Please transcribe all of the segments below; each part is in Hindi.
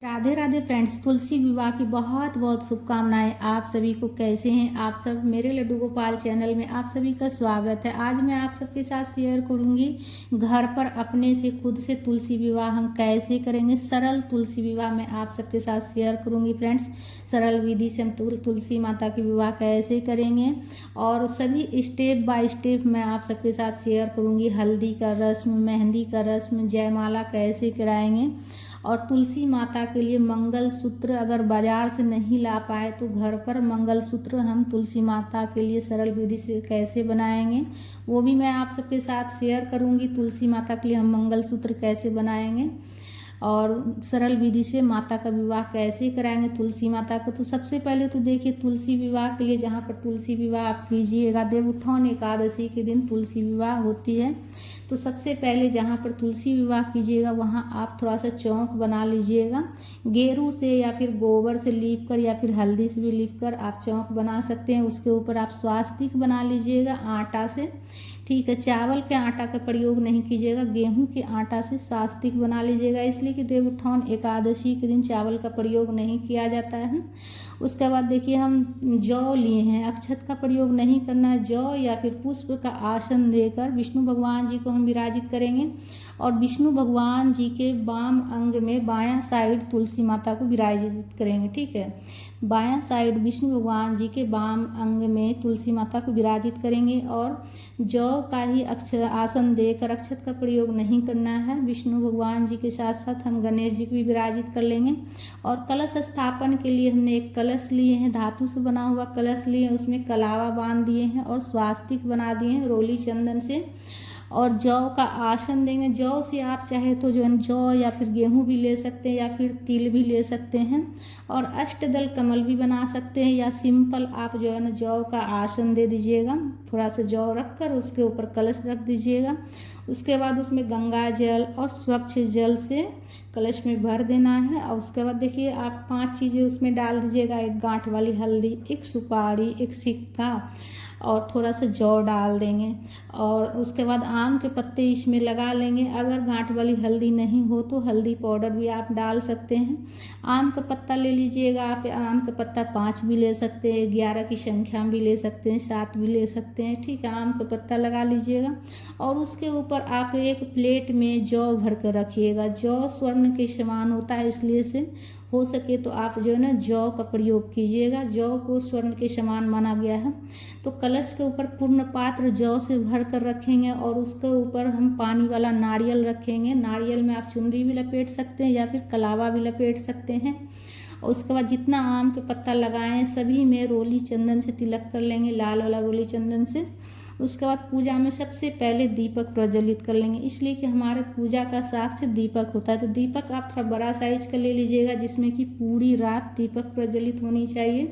राधे राधे फ्रेंड्स, तुलसी विवाह की बहुत बहुत शुभकामनाएं। आप सभी को कैसे हैं आप सब। मेरे लड्डू गोपाल चैनल में आप सभी का स्वागत है। आज मैं आप सबके साथ शेयर करूंगी घर पर अपने से खुद से तुलसी विवाह हम कैसे करेंगे। सरल तुलसी विवाह मैं आप सबके साथ शेयर करूंगी फ्रेंड्स। सरल विधि से हम तुलसी माता की विवाह कैसे करेंगे और सभी स्टेप बाय स्टेप मैं आप सबके साथ शेयर करूंगी। हल्दी का रस्म, मेहंदी का रस्म, जयमाला कैसे कराएंगे और तुलसी माता के लिए मंगल सूत्र अगर बाजार से नहीं ला पाए तो घर पर मंगल सूत्र हम तुलसी माता के लिए सरल विधि से कैसे बनाएंगे वो भी मैं आप सबके साथ शेयर करूंगी। तुलसी माता के लिए हम मंगल सूत्र कैसे बनाएंगे और सरल विधि से माता का विवाह कैसे कराएंगे तुलसी माता को। तो सबसे पहले तो देखिए, तुलसी विवाह के लिए जहाँ पर तुलसी विवाह आप कीजिएगा, देवउत्थान एकादशी के दिन तुलसी विवाह होती है। तो सबसे पहले जहाँ पर तुलसी विवाह कीजिएगा वहाँ आप थोड़ा सा चौक बना लीजिएगा। गेरू से या फिर गोबर से लीप कर या फिर हल्दी से भी लीप कर आप चौक बना सकते हैं। उसके ऊपर आप स्वास्तिक बना लीजिएगा आटा से, ठीक है। चावल के आटा का प्रयोग नहीं कीजिएगा, गेहूं के आटा से स्वास्तिक बना लीजिएगा, इसलिए कि देवउत्थान एकादशी के दिन चावल का प्रयोग नहीं किया जाता है। उसके बाद देखिए, हम जौ लिए हैं, अक्षत का प्रयोग नहीं करना है। जौ या फिर पुष्प का आसन देकर विष्णु भगवान जी को हम विराजित करेंगे और विष्णु भगवान जी के वाम अंग में बायां साइड तुलसी माता को विराजित करेंगे, ठीक है। बायां साइड विष्णु भगवान जी के वाम अंग में तुलसी माता को विराजित करेंगे और जौ का ही आसन देकर अक्षत का प्रयोग नहीं करना है। विष्णु भगवान जी के साथ साथ हम गणेश जी को भी विराजित कर लेंगे और कलश स्थापन के लिए हमने एक कलश लिए हैं, धातु से बना हुआ कलश लिए हैं, उसमें कलावा बांध दिए हैं और स्वास्तिक बना दिए हैं रोली चंदन से और जौ का आसन देंगे। जौ से आप चाहे तो जो है जौ या फिर गेहूं भी ले सकते हैं या फिर तिल भी ले सकते हैं और अष्टदल कमल भी बना सकते हैं या सिंपल आप जो है ना जौ का आसन दे दीजिएगा। थोड़ा सा जौ रखकर उसके ऊपर कलश रख दीजिएगा। उसके बाद उसमें गंगा जल और स्वच्छ जल से कलश में भर देना है और उसके बाद देखिए, आप 5 चीज़ें उसमें डाल दीजिएगा। एक गांठ वाली हल्दी, एक सुपारी, एक सिक्का और थोड़ा सा जौ डाल देंगे और उसके बाद आम के पत्ते इसमें लगा लेंगे। अगर गांठ वाली हल्दी नहीं हो तो हल्दी पाउडर भी आप डाल सकते हैं। आम का पत्ता ले लीजिएगा आप, आम का पत्ता 5 भी ले सकते हैं, 11 की संख्या भी ले सकते हैं, 7 भी ले सकते हैं, ठीक है। आम का पत्ता लगा लीजिएगा और उसके ऊपर आप एक प्लेट में जौ भर कर रखिएगा। जौ स्वर्ण के समान होता है, इसलिए से हो सके तो आप जो है ना जौ का प्रयोग कीजिएगा। जौ को स्वर्ण के समान माना गया है। तो कलश के ऊपर पूर्ण पात्र जौ से भर कर रखेंगे और उसके ऊपर हम पानी वाला नारियल रखेंगे। नारियल में आप चुनरी भी लपेट सकते हैं या फिर कलावा भी लपेट सकते हैं। और उसके बाद जितना आम के पत्ता लगाएं सभी में रोली चंदन से तिलक कर लेंगे, लाल वाला रोली चंदन से। उसके बाद पूजा में सबसे पहले दीपक प्रज्वलित कर लेंगे, इसलिए कि हमारे पूजा का साक्ष्य दीपक होता है। तो दीपक आप थोड़ा बड़ा साइज का ले लीजिएगा जिसमें कि पूरी रात दीपक प्रज्वलित होनी चाहिए।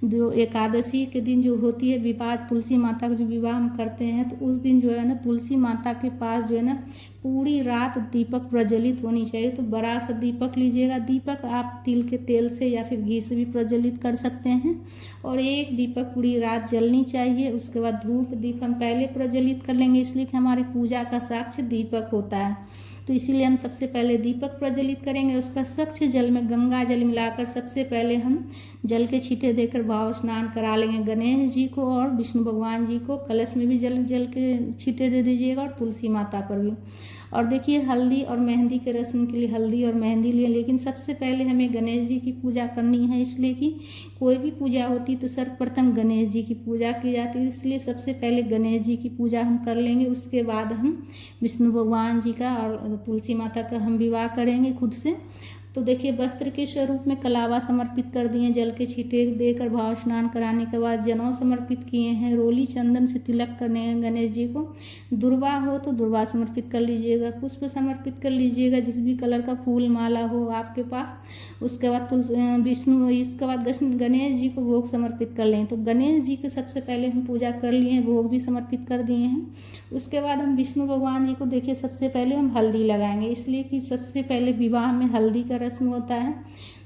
जो एकादशी के दिन जो होती है विवाह, तुलसी माता का जो विवाह हम करते हैं तो उस दिन जो है ना तुलसी माता के पास जो है ना पूरी रात दीपक प्रज्वलित होनी चाहिए। तो बड़ा सा दीपक लीजिएगा। दीपक आप तिल के तेल से या फिर घी से भी प्रज्वलित कर सकते हैं और एक दीपक पूरी रात जलनी चाहिए। उसके बाद धूप दीप हम पहले प्रज्वलित कर लेंगे, इसलिए कि हमारी पूजा का साक्ष्य दीपक होता है। तो इसीलिए हम सबसे पहले दीपक प्रज्वलित करेंगे। उसका स्वच्छ जल में गंगा जल मिलाकर सबसे पहले हम जल के छींटे देकर भाव स्नान करा लेंगे गणेश जी को और विष्णु भगवान जी को। कलश में भी जल के छींटे दे दीजिएगा और तुलसी माता पर भी। और देखिए, हल्दी और मेहंदी के रस्म के लिए हल्दी और मेहंदी लिए, लेकिन सबसे पहले हमें गणेश जी की पूजा करनी है, इसलिए कि कोई भी पूजा होती तो सर्वप्रथम गणेश जी की पूजा की जाती है। इसलिए सबसे पहले गणेश जी की पूजा हम कर लेंगे। उसके बाद हम विष्णु भगवान जी का और तुलसी माता का हम विवाह करेंगे खुद से। तो देखिए, वस्त्र के स्वरूप में कलावा समर्पित कर दिए, जल के छींटे देकर भाव स्नान कराने के बाद जनेऊ समर्पित किए हैं, रोली चंदन से तिलक करने हैं गणेश जी को। दुर्वा हो तो दुर्वा समर्पित कर लीजिएगा, पुष्प समर्पित कर लीजिएगा, जिस भी कलर का फूल माला हो आपके पास। उसके बाद विष्णु, इसके बाद गणेश जी को भोग समर्पित कर लें। तो गणेश जी के सबसे पहले हम पूजा कर लिए हैं, भोग भी समर्पित कर दिए हैं। उसके बाद हम विष्णु भगवान जी को देखिए सबसे पहले हम हल्दी लगाएंगे, इसलिए कि सबसे पहले विवाह में हल्दी का रस्म होता है।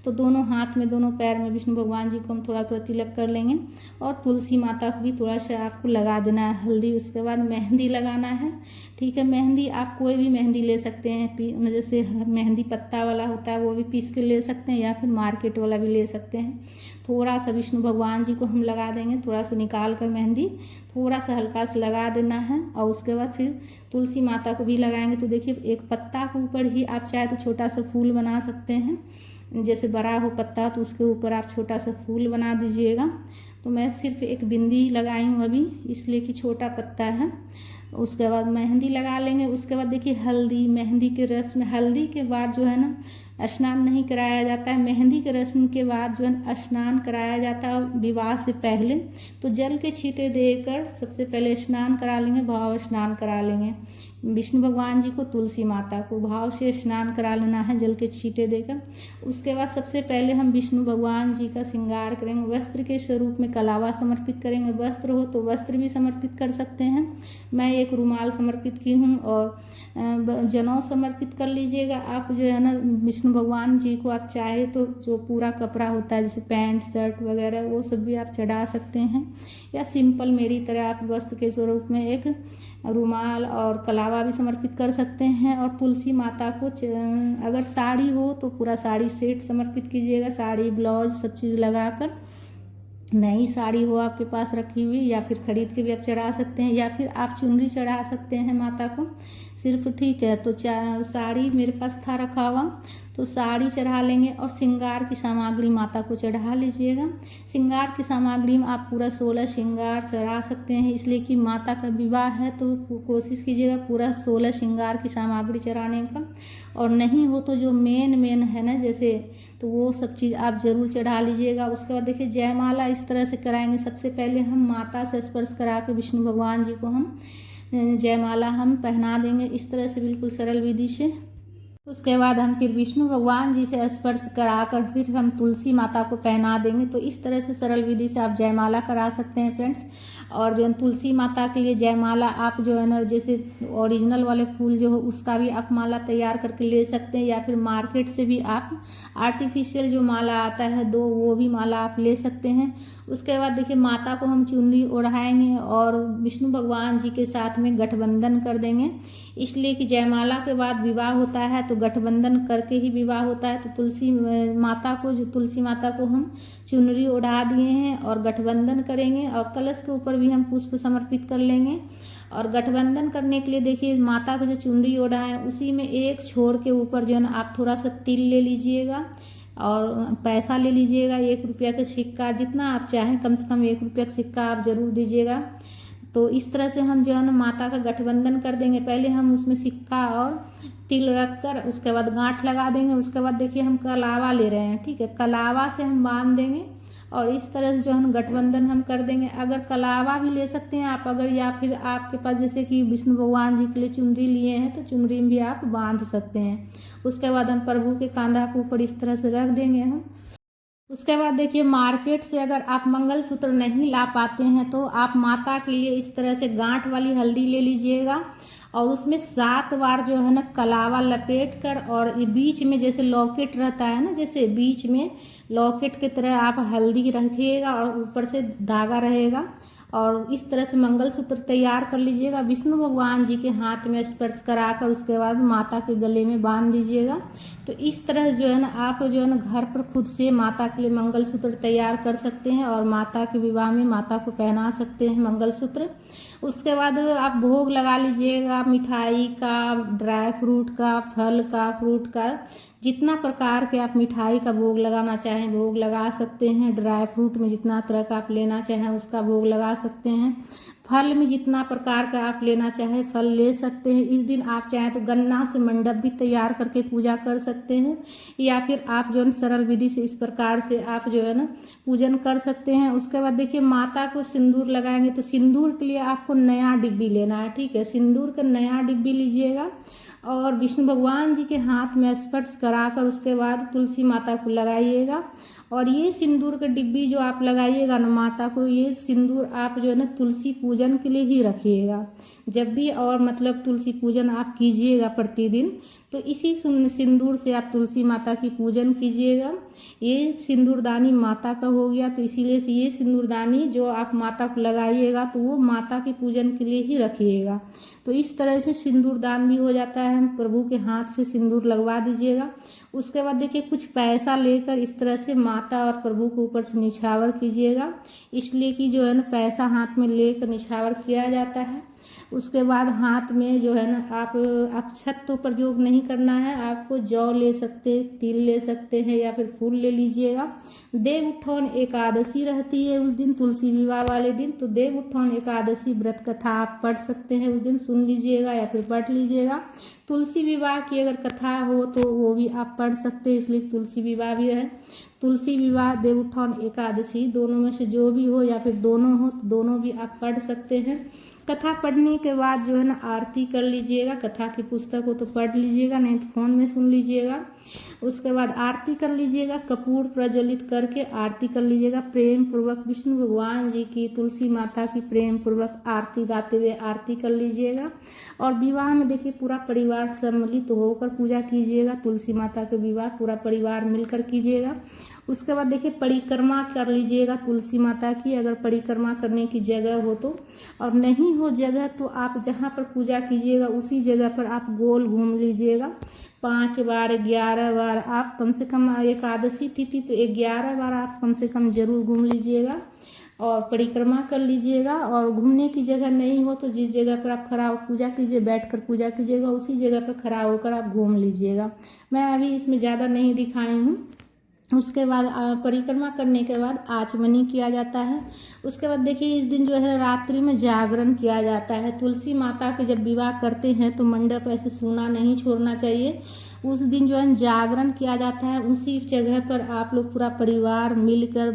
तो दोनों हाथ में, दोनों पैर में विष्णु भगवान जी को हम थोड़ा थोड़ा तिलक कर लेंगे। और तुलसी माता को भी थोड़ा सा आपको लगा देना है हल्दी। उसके बाद मेहंदी लगाना है, ठीक है। मेहंदी आप कोई भी मेहंदी ले सकते हैं, जैसे मेहंदी पत्ता वाला होता है वो भी पीस के ले सकते हैं, या फिर मार्केट वाला भी ले सकते हैं। थोड़ा सा विष्णु भगवान जी को हम लगा देंगे, थोड़ा सा निकाल कर मेहंदी थोड़ा सा हल्का सा लगा देना है। और उसके बाद फिर तुलसी माता को भी लगाएंगे। तो देखिए एक पत्ता के ऊपर ही आप चाहे तो छोटा सा फूल बना सकते हैं, जैसे बड़ा हो पत्ता तो उसके ऊपर आप छोटा सा फूल बना दीजिएगा। तो मैं सिर्फ एक बिंदी लगाई हूँ अभी, इसलिए कि छोटा पत्ता है। उसके बाद मेहंदी लगा लेंगे। उसके बाद देखिए हल्दी, मेहंदी के रस्म, हल्दी के बाद जो है ना स्नान नहीं कराया जाता है। मेहंदी के रस्म के बाद जो है स्नान कराया जाता है विवाह से पहले। तो जल के छींटे देकर सबसे पहले स्नान करा लेंगे, भाव स्नान करा लेंगे। विष्णु भगवान जी को, तुलसी माता को भाव से स्नान करा लेना है जल के छींटे देकर। उसके बाद सबसे पहले हम विष्णु भगवान जी का श्रृंगार करेंगे। वस्त्र के स्वरूप में कलावा समर्पित करेंगे। वस्त्र हो तो वस्त्र भी समर्पित कर सकते हैं। मैं एक रुमाल समर्पित की हूँ और जनेऊ समर्पित कर लीजिएगा। आप जो है ना विष्णु भगवान जी को आप चाहे तो जो पूरा कपड़ा होता है जैसे पैंट शर्ट वगैरह वो सब भी आप चढ़ा सकते हैं, या सिंपल मेरी तरह आप वस्त्र के स्वरूप में एक रुमाल और कलावा भी समर्पित कर सकते हैं। और तुलसी माता को अगर साड़ी हो तो पूरा साड़ी सेट समर्पित कीजिएगा, साड़ी ब्लाउज सब चीज़ लगाकर। नई साड़ी हो आपके पास रखी हुई या फिर खरीद के भी आप चढ़ा सकते हैं, या फिर आप चुनरी चढ़ा सकते हैं माता को सिर्फ, ठीक है। तो साड़ी मेरे पास था रखा हुआ, तो साड़ी चढ़ा लेंगे। और श्रृंगार की सामग्री माता को चढ़ा लीजिएगा। श्रृंगार की सामग्री में आप पूरा 16 श्रृंगार चढ़ा सकते हैं, इसलिए कि माता का विवाह है तो कोशिश कीजिएगा पूरा 16 श्रृंगार की सामग्री चढ़ाने का। और नहीं हो तो जो मेन है ना जैसे, तो वो सब चीज़ आप ज़रूर चढ़ा लीजिएगा। उसके बाद देखिए जयमाला इस तरह से कराएंगे। सबसे पहले हम माता से स्पर्श करा के विष्णु भगवान जी को हम जयमाला हम पहना देंगे, इस तरह से बिल्कुल सरल विधि से। उसके बाद हम फिर विष्णु भगवान जी से स्पर्श कराकर फिर हम तुलसी माता को पहना देंगे। तो इस तरह से सरल विधि से आप जयमाला करा सकते हैं फ्रेंड्स। और जो है तुलसी माता के लिए जयमाला आप जो है ना जैसे ओरिजिनल वाले फूल जो हो उसका भी आप माला तैयार करके ले सकते हैं, या फिर मार्केट से भी आप आर्टिफिशियल जो माला आता है वो भी माला आप ले सकते हैं। उसके बाद देखिए माता को हम चुनरी ओढ़ाएंगे और विष्णु भगवान जी के साथ में गठबंधन कर देंगे, इसलिए कि जयमाला के बाद विवाह होता है तो गठबंधन करके ही विवाह होता है। तो तुलसी माता को हम चुनरी ओढ़ा दिए हैं और गठबंधन करेंगे। और कलश के ऊपर भी हम पुष्प समर्पित कर लेंगे। और गठबंधन करने के लिए देखिए माता को जो चुनरी ओढ़ा है उसी में एक छोर के ऊपर जो है ना आप थोड़ा सा तिल ले लीजिएगा और पैसा ले लीजिएगा। 1 रुपया का सिक्का, जितना आप चाहें, कम से कम 1 रुपया का सिक्का आप ज़रूर दीजिएगा। तो इस तरह से हम जो है ना माता का गठबंधन कर देंगे। पहले हम उसमें सिक्का और तिल रख कर उसके बाद गांठ लगा देंगे। उसके बाद देखिए हम कलावा ले रहे हैं, ठीक है, कलावा से हम बांध देंगे और इस तरह से जो है गठबंधन हम कर देंगे। अगर कलावा भी ले सकते हैं आप, अगर या फिर आपके पास जैसे कि विष्णु भगवान जी के लिए चुनरी लिए हैं तो चुनरी में भी आप बांध सकते हैं। उसके बाद हम प्रभु के कांधा के ऊपर इस तरह से रख देंगे हम। उसके बाद देखिए मार्केट से अगर आप मंगलसूत्र नहीं ला पाते हैं तो आप माता के लिए इस तरह से गांठ वाली हल्दी ले लीजिएगा और उसमें 7 बार जो है ना कलावा लपेट कर, और ये बीच में जैसे लॉकेट रहता है ना, जैसे बीच में लॉकेट की तरह आप हल्दी रखिएगा और ऊपर से धागा रहेगा और इस तरह से मंगलसूत्र तैयार कर लीजिएगा। विष्णु भगवान जी के हाथ में स्पर्श कराकर उसके बाद माता के गले में बांध दीजिएगा। तो इस तरह जो है ना आप जो है ना घर पर खुद से माता के लिए मंगलसूत्र तैयार कर सकते हैं और माता के विवाह में माता को पहना सकते हैं मंगलसूत्र। उसके बाद आप भोग लगा लीजिएगा, मिठाई का, ड्राई फ्रूट का, फल का, फ्रूट का, जितना प्रकार के आप मिठाई का भोग लगाना चाहें भोग लगा सकते हैं। ड्राई फ्रूट में जितना तरह का आप लेना चाहें उसका भोग लगा सकते हैं। फल में जितना प्रकार का आप लेना चाहें फल ले सकते हैं। इस दिन आप चाहें तो गन्ना से मंडप भी तैयार करके पूजा कर सकते हैं, या फिर आप जो है सरल विधि से इस प्रकार से आप जो है ना पूजन कर सकते हैं। उसके बाद देखिए माता को सिंदूर लगाएंगे तो सिंदूर के लिए आपको नया डिब्बी लेना है, ठीक है, सिंदूर का नया डिब्बी लीजिएगा और विष्णु भगवान जी के हाथ में स्पर्श कराकर उसके बाद तुलसी माता को लगाइएगा। और ये सिंदूर का डिब्बी जो आप लगाइएगा ना माता को, ये सिंदूर आप जो है ना तुलसी पूजन के लिए ही रखिएगा। जब भी और मतलब तुलसी पूजन आप कीजिएगा प्रतिदिन तो इसी सिंदूर से आप तुलसी माता की पूजन कीजिएगा। ये सिंदूरदानी माता का हो गया, तो इसीलिए से ये सिंदूरदानी जो आप माता को लगाइएगा तो वो माता की पूजन के लिए ही रखिएगा। तो इस तरह से सिंदूरदान भी हो जाता है, प्रभु के हाथ से सिंदूर लगवा दीजिएगा। उसके बाद देखिए कुछ पैसा लेकर इस तरह से माता और प्रभु के ऊपर से निछावर कीजिएगा, इसलिए कि जो है ना पैसा हाथ में लेकर निछावर किया जाता है। उसके बाद हाथ में जो है ना आप छत तो प्रयोग नहीं करना है, आपको जौ ले सकते, तिल ले सकते हैं या फिर फूल ले लीजिएगा। देव उत्थान एकादशी रहती है उस दिन, तुलसी विवाह वाले दिन, तो देव उत्थान एकादशी व्रत कथा आप पढ़ सकते हैं, उस दिन सुन लीजिएगा या फिर पढ़ लीजिएगा। तुलसी विवाह की अगर कथा हो तो वो भी आप पढ़ सकते हैं, इसलिए तुलसी विवाह भी है। तुलसी विवाह, देव उत्थान एकादशी दोनों में से जो भी हो या फिर दोनों हो तो दोनों भी आप पढ़ सकते हैं। कथा पढ़ने के बाद जो है ना आरती कर लीजिएगा, कथा की पुस्तक हो तो पढ़ लीजिएगा, नहीं तो फोन में सुन लीजिएगा। उसके बाद आरती कर लीजिएगा, कपूर प्रज्वलित करके आरती कर लीजिएगा प्रेम पूर्वक। विष्णु भगवान जी की, तुलसी माता की प्रेम पूर्वक आरती गाते हुए आरती कर लीजिएगा। और विवाह में देखिए पूरा परिवार सम्मिलित होकर पूजा कीजिएगा, तुलसी माता के विवाह पूरा परिवार मिलकर कीजिएगा। उसके बाद देखिए परिक्रमा कर लीजिएगा तुलसी माता की, अगर परिक्रमा करने की जगह हो तो, और नहीं हो जगह तो आप जहाँ पर पूजा कीजिएगा उसी जगह पर आप गोल घूम लीजिएगा 5 बार 11 बार। आप कम से कम एकादशी तिथि तो 11 बार आप कम से कम जरूर घूम लीजिएगा और परिक्रमा कर लीजिएगा। और घूमने की जगह नहीं हो तो जिस जगह पर आप खड़ा हो पूजा कीजिए, बैठकर पूजा कीजिएगा, उसी जगह पर खड़ा होकर आप घूम लीजिएगा। मैं अभी इसमें ज़्यादा नहीं दिखाई हूँ। उसके बाद परिक्रमा करने के बाद आचमनी किया जाता है। उसके बाद देखिए इस दिन जो है रात्रि में जागरण किया जाता है। तुलसी माता के जब विवाह करते हैं तो मंडप ऐसे सूना नहीं छोड़ना चाहिए, उस दिन जो है जागरण किया जाता है। उसी जगह पर आप लोग पूरा परिवार मिलकर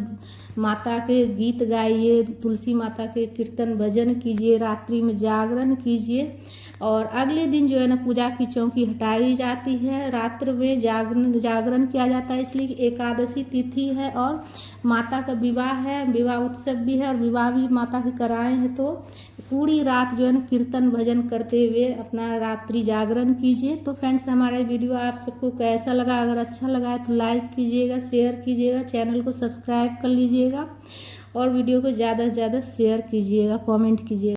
माता के गीत गाइए, तुलसी माता के कीर्तन भजन कीजिए, रात्रि में जागरण कीजिए। और अगले दिन जो है ना पूजा की चौकी हटाई जाती है, रात्र में जागरण किया जाता है, इसलिए कि एकादशी तिथि है और माता का विवाह है, विवाह उत्सव भी है और विवाह भी माता के कराए हैं। तो पूरी रात जो है ना कीर्तन भजन करते हुए अपना रात्रि जागरण कीजिए। तो फ्रेंड्स हमारा वीडियो आप सबको कैसा लगा? अगर अच्छा लगा है तो लाइक कीजिएगा, शेयर कीजिएगा, चैनल को सब्सक्राइब कर लीजिएगा और वीडियो को ज़्यादा से ज़्यादा शेयर कीजिएगा, कमेंट कीजिएगा।